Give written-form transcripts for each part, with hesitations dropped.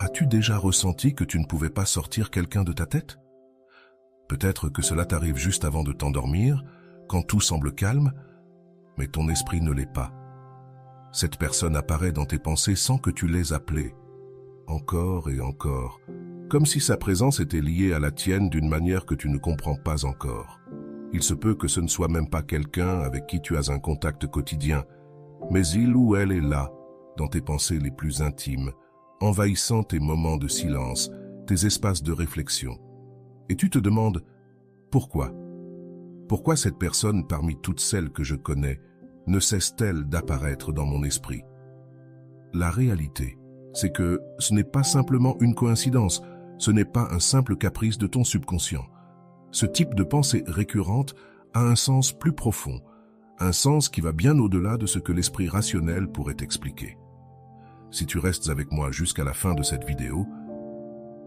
As-tu déjà ressenti que tu ne pouvais pas sortir quelqu'un de ta tête? Peut-être que cela t'arrive juste avant de t'endormir, quand tout semble calme, mais ton esprit ne l'est pas. Cette personne apparaît dans tes pensées sans que tu l'aies appelée, encore et encore, comme si sa présence était liée à la tienne d'une manière que tu ne comprends pas encore. Il se peut que ce ne soit même pas quelqu'un avec qui tu as un contact quotidien, mais il ou elle est là, dans tes pensées les plus intimes, envahissant tes moments de silence, tes espaces de réflexion. Et tu te demandes, pourquoi? Pourquoi cette personne parmi toutes celles que je connais ne cesse-t-elle d'apparaître dans mon esprit? La réalité, c'est que ce n'est pas simplement une coïncidence, ce n'est pas un simple caprice de ton subconscient. Ce type de pensée récurrente a un sens plus profond, un sens qui va bien au-delà de ce que l'esprit rationnel pourrait expliquer. Si tu restes avec moi jusqu'à la fin de cette vidéo,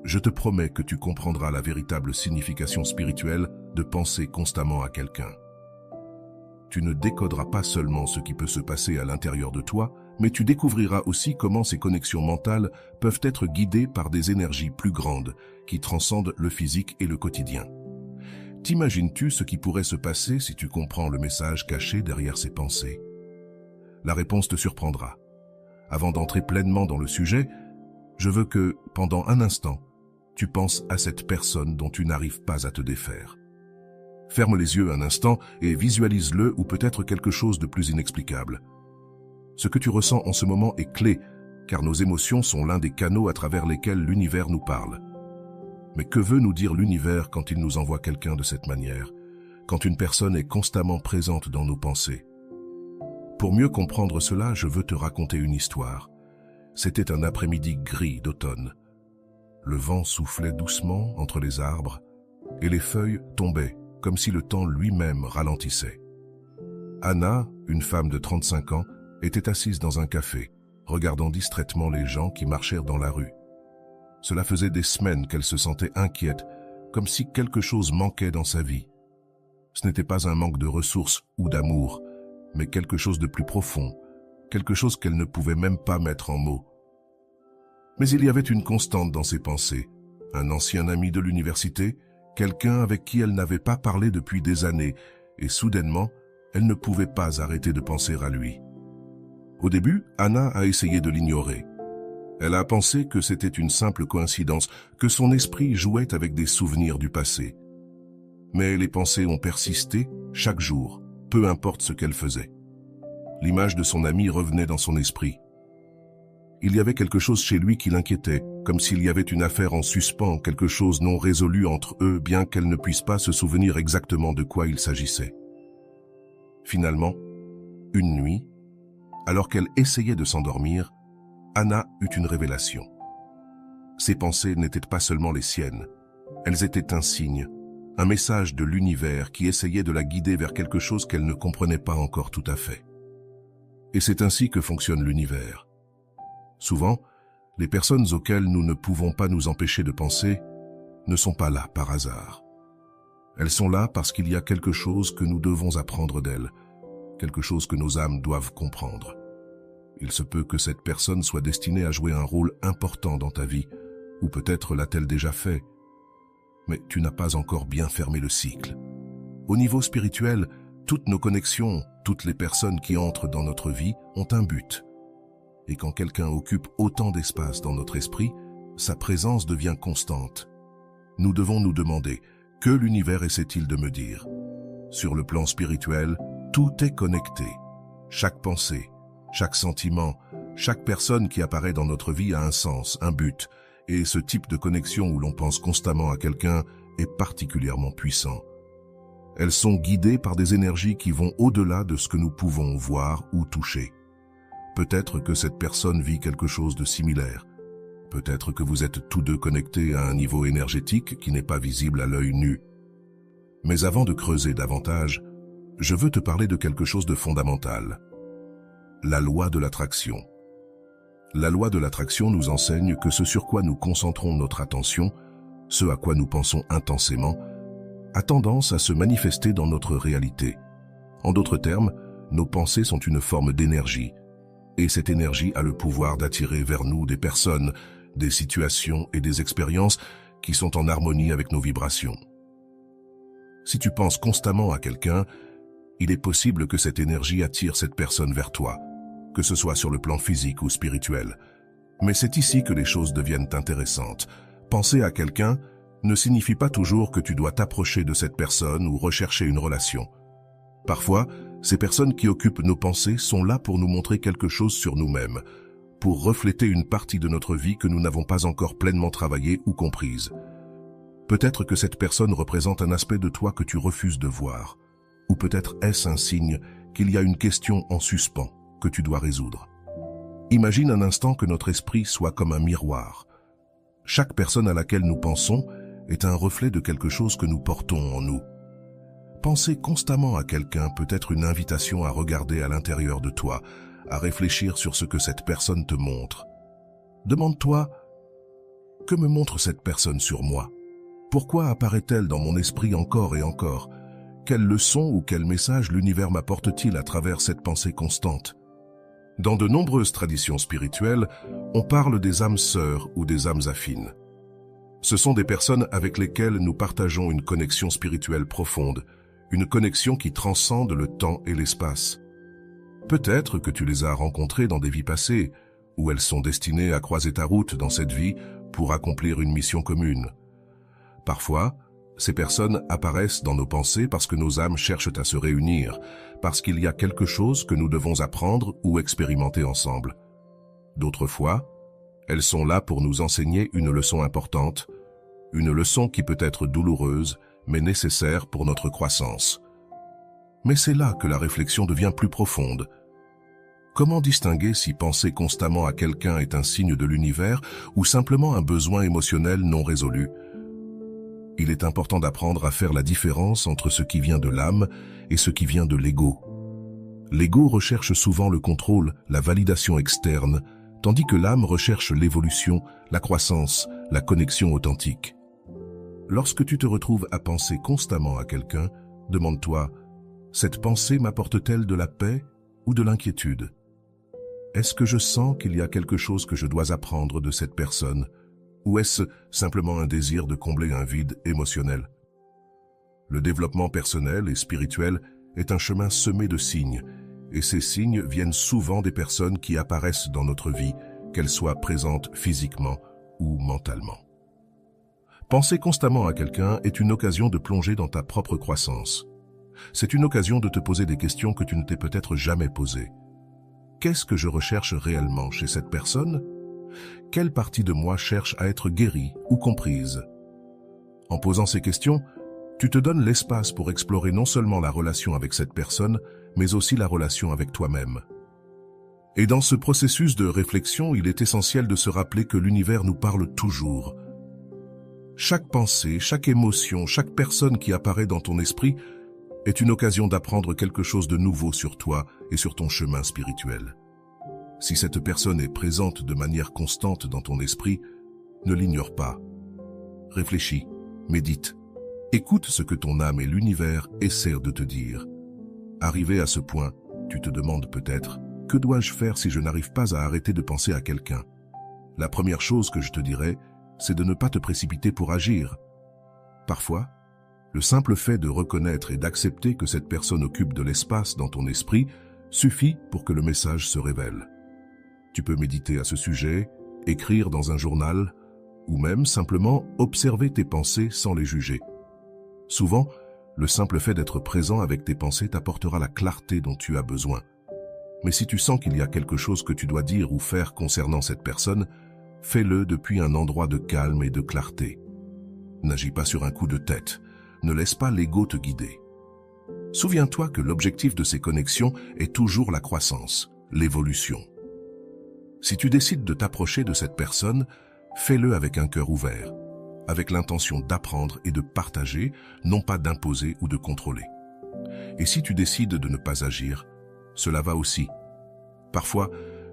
je te promets que tu comprendras la véritable signification spirituelle de penser constamment à quelqu'un. Tu ne décoderas pas seulement ce qui peut se passer à l'intérieur de toi, mais tu découvriras aussi comment ces connexions mentales peuvent être guidées par des énergies plus grandes qui transcendent le physique et le quotidien. T'imagines-tu ce qui pourrait se passer si tu comprends le message caché derrière ces pensées? La réponse te surprendra. Avant d'entrer pleinement dans le sujet, je veux que, pendant un instant, tu penses à cette personne dont tu n'arrives pas à te défaire. Ferme les yeux un instant et visualise-le ou peut-être quelque chose de plus inexplicable. Ce que tu ressens en ce moment est clé, car nos émotions sont l'un des canaux à travers lesquels l'univers nous parle. Mais que veut nous dire l'univers quand il nous envoie quelqu'un de cette manière, quand une personne est constamment présente dans nos pensées? Pour mieux comprendre cela, je veux te raconter une histoire. C'était un après-midi gris d'automne. Le vent soufflait doucement entre les arbres et les feuilles tombaient comme si le temps lui-même ralentissait. Anna, une femme de 35 ans, était assise dans un café, regardant distraitement les gens qui marchèrent dans la rue. Cela faisait des semaines qu'elle se sentait inquiète, comme si quelque chose manquait dans sa vie. Ce n'était pas un manque de ressources ou d'amour, mais quelque chose de plus profond, quelque chose qu'elle ne pouvait même pas mettre en mots. Mais il y avait une constante dans ses pensées, un ancien ami de l'université, quelqu'un avec qui elle n'avait pas parlé depuis des années, et soudainement, elle ne pouvait pas arrêter de penser à lui. Au début, Anna a essayé de l'ignorer. Elle a pensé que c'était une simple coïncidence, que son esprit jouait avec des souvenirs du passé. Mais les pensées ont persisté chaque jour, peu importe ce qu'elle faisait. L'image de son ami revenait dans son esprit. Il y avait quelque chose chez lui qui l'inquiétait, comme s'il y avait une affaire en suspens, quelque chose non résolu entre eux, bien qu'elle ne puisse pas se souvenir exactement de quoi il s'agissait. Finalement, une nuit, alors qu'elle essayait de s'endormir, Anna eut une révélation. Ses pensées n'étaient pas seulement les siennes, elles étaient un signe, un message de l'univers qui essayait de la guider vers quelque chose qu'elle ne comprenait pas encore tout à fait. Et c'est ainsi que fonctionne l'univers. Souvent, les personnes auxquelles nous ne pouvons pas nous empêcher de penser ne sont pas là par hasard. Elles sont là parce qu'il y a quelque chose que nous devons apprendre d'elles, quelque chose que nos âmes doivent comprendre. Il se peut que cette personne soit destinée à jouer un rôle important dans ta vie, ou peut-être l'a-t-elle déjà fait, mais tu n'as pas encore bien fermé le cycle. Au niveau spirituel, toutes nos connexions, toutes les personnes qui entrent dans notre vie ont un but. Et quand quelqu'un occupe autant d'espace dans notre esprit, sa présence devient constante. Nous devons nous demander, que l'univers essaie-t-il de me dire? Sur le plan spirituel, tout est connecté. Chaque pensée, chaque sentiment, chaque personne qui apparaît dans notre vie a un sens, un but, et ce type de connexion où l'on pense constamment à quelqu'un est particulièrement puissant. Elles sont guidées par des énergies qui vont au-delà de ce que nous pouvons voir ou toucher. Peut-être que cette personne vit quelque chose de similaire. Peut-être que vous êtes tous deux connectés à un niveau énergétique qui n'est pas visible à l'œil nu. Mais avant de creuser davantage, je veux te parler de quelque chose de fondamental. La loi de l'attraction. La loi de l'attraction nous enseigne que ce sur quoi nous concentrons notre attention, ce à quoi nous pensons intensément, a tendance à se manifester dans notre réalité. En d'autres termes, nos pensées sont une forme d'énergie, et cette énergie a le pouvoir d'attirer vers nous des personnes, des situations et des expériences qui sont en harmonie avec nos vibrations. Si tu penses constamment à quelqu'un, il est possible que cette énergie attire cette personne vers toi, que ce soit sur le plan physique ou spirituel. Mais c'est ici que les choses deviennent intéressantes. Penser à quelqu'un ne signifie pas toujours que tu dois t'approcher de cette personne ou rechercher une relation. Parfois, ces personnes qui occupent nos pensées sont là pour nous montrer quelque chose sur nous-mêmes, pour refléter une partie de notre vie que nous n'avons pas encore pleinement travaillée ou comprise. Peut-être que cette personne représente un aspect de toi que tu refuses de voir, ou peut-être est-ce un signe qu'il y a une question en suspens que tu dois résoudre. Imagine un instant que notre esprit soit comme un miroir. Chaque personne à laquelle nous pensons est un reflet de quelque chose que nous portons en nous. Penser constamment à quelqu'un peut être une invitation à regarder à l'intérieur de toi, à réfléchir sur ce que cette personne te montre. Demande-toi, que me montre cette personne sur moi? Pourquoi apparaît-elle dans mon esprit encore et encore? Quelle leçon ou quel message l'univers m'apporte-t-il à travers cette pensée constante? Dans de nombreuses traditions spirituelles, on parle des âmes sœurs ou des âmes affines. Ce sont des personnes avec lesquelles nous partageons une connexion spirituelle profonde, une connexion qui transcende le temps et l'espace. Peut-être que tu les as rencontrées dans des vies passées, où elles sont destinées à croiser ta route dans cette vie pour accomplir une mission commune. Parfois, ces personnes apparaissent dans nos pensées parce que nos âmes cherchent à se réunir, parce qu'il y a quelque chose que nous devons apprendre ou expérimenter ensemble. D'autres fois, elles sont là pour nous enseigner une leçon importante, une leçon qui peut être douloureuse, mais nécessaire pour notre croissance. Mais c'est là que la réflexion devient plus profonde. Comment distinguer si penser constamment à quelqu'un est un signe de l'univers ou simplement un besoin émotionnel non résolu? Il est important d'apprendre à faire la différence entre ce qui vient de l'âme et ce qui vient de l'ego. L'ego recherche souvent le contrôle, la validation externe, tandis que l'âme recherche l'évolution, la croissance, la connexion authentique. Lorsque tu te retrouves à penser constamment à quelqu'un, demande-toi, cette pensée m'apporte-t-elle de la paix ou de l'inquiétude? Est-ce que je sens qu'il y a quelque chose que je dois apprendre de cette personne? Ou est-ce simplement un désir de combler un vide émotionnel? Le développement personnel et spirituel est un chemin semé de signes, et ces signes viennent souvent des personnes qui apparaissent dans notre vie, qu'elles soient présentes physiquement ou mentalement. Penser constamment à quelqu'un est une occasion de plonger dans ta propre croissance. C'est une occasion de te poser des questions que tu ne t'es peut-être jamais posées. Qu'est-ce que je recherche réellement chez cette personne? Quelle partie de moi cherche à être guérie ou comprise? En posant ces questions, tu te donnes l'espace pour explorer non seulement la relation avec cette personne, mais aussi la relation avec toi-même. Et dans ce processus de réflexion, il est essentiel de se rappeler que l'univers nous parle toujours. Chaque pensée, chaque émotion, chaque personne qui apparaît dans ton esprit est une occasion d'apprendre quelque chose de nouveau sur toi et sur ton chemin spirituel. Si cette personne est présente de manière constante dans ton esprit, ne l'ignore pas. Réfléchis, médite, écoute ce que ton âme et l'univers essaient de te dire. Arrivé à ce point, tu te demandes peut-être, que dois-je faire si je n'arrive pas à arrêter de penser à quelqu'un? La première chose que je te dirais, c'est de ne pas te précipiter pour agir. Parfois, le simple fait de reconnaître et d'accepter que cette personne occupe de l'espace dans ton esprit suffit pour que le message se révèle. Tu peux méditer à ce sujet, écrire dans un journal, ou même simplement observer tes pensées sans les juger. Souvent, le simple fait d'être présent avec tes pensées t'apportera la clarté dont tu as besoin. Mais si tu sens qu'il y a quelque chose que tu dois dire ou faire concernant cette personne, fais-le depuis un endroit de calme et de clarté. N'agis pas sur un coup de tête, ne laisse pas l'ego te guider. Souviens-toi que l'objectif de ces connexions est toujours la croissance, l'évolution. Si tu décides de t'approcher de cette personne, fais-le avec un cœur ouvert, avec l'intention d'apprendre et de partager, non pas d'imposer ou de contrôler. Et si tu décides de ne pas agir, cela va aussi. Parfois,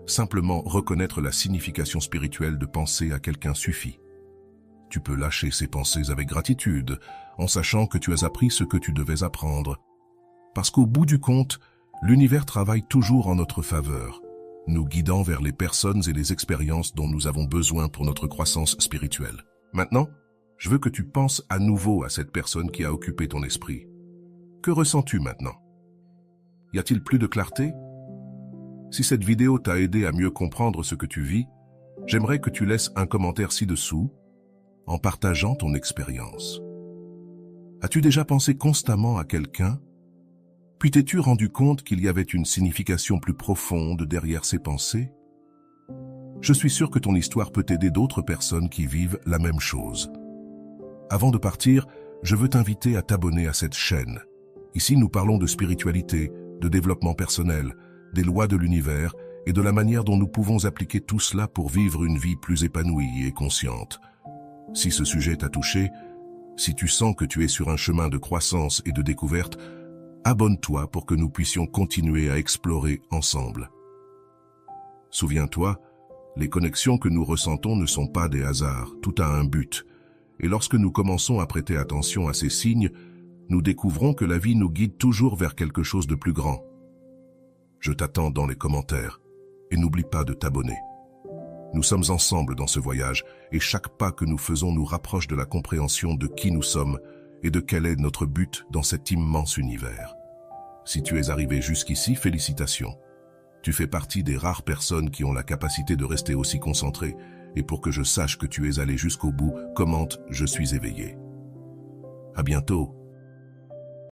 simplement reconnaître la signification spirituelle de penser à quelqu'un suffit. Tu peux lâcher ces pensées avec gratitude, en sachant que tu as appris ce que tu devais apprendre. Parce qu'au bout du compte, l'univers travaille toujours en notre faveur. nous guidant vers les personnes et les expériences dont nous avons besoin pour notre croissance spirituelle. Maintenant, je veux que tu penses à nouveau à cette personne qui a occupé ton esprit. Que ressens-tu maintenant? Y a-t-il plus de clarté? Si cette vidéo t'a aidé à mieux comprendre ce que tu vis, j'aimerais que tu laisses un commentaire ci-dessous en partageant ton expérience. As-tu déjà pensé constamment à quelqu'un? Puis t'es-tu rendu compte qu'il y avait une signification plus profonde derrière ces pensées? Je suis sûr que ton histoire peut aider d'autres personnes qui vivent la même chose. Avant de partir, je veux t'inviter à t'abonner à cette chaîne. Ici, nous parlons de spiritualité, de développement personnel, des lois de l'univers et de la manière dont nous pouvons appliquer tout cela pour vivre une vie plus épanouie et consciente. Si ce sujet t'a touché, si tu sens que tu es sur un chemin de croissance et de découverte, abonne-toi pour que nous puissions continuer à explorer ensemble. Souviens-toi, les connexions que nous ressentons ne sont pas des hasards, tout a un but. Et lorsque nous commençons à prêter attention à ces signes, nous découvrons que la vie nous guide toujours vers quelque chose de plus grand. Je t'attends dans les commentaires et n'oublie pas de t'abonner. Nous sommes ensemble dans ce voyage et chaque pas que nous faisons nous rapproche de la compréhension de qui nous sommes et de quel est notre but dans cet immense univers. Si tu es arrivé jusqu'ici, félicitations. Tu fais partie des rares personnes qui ont la capacité de rester aussi concentrées, et pour que je sache que tu es allé jusqu'au bout, commente « Je suis éveillé ». À bientôt.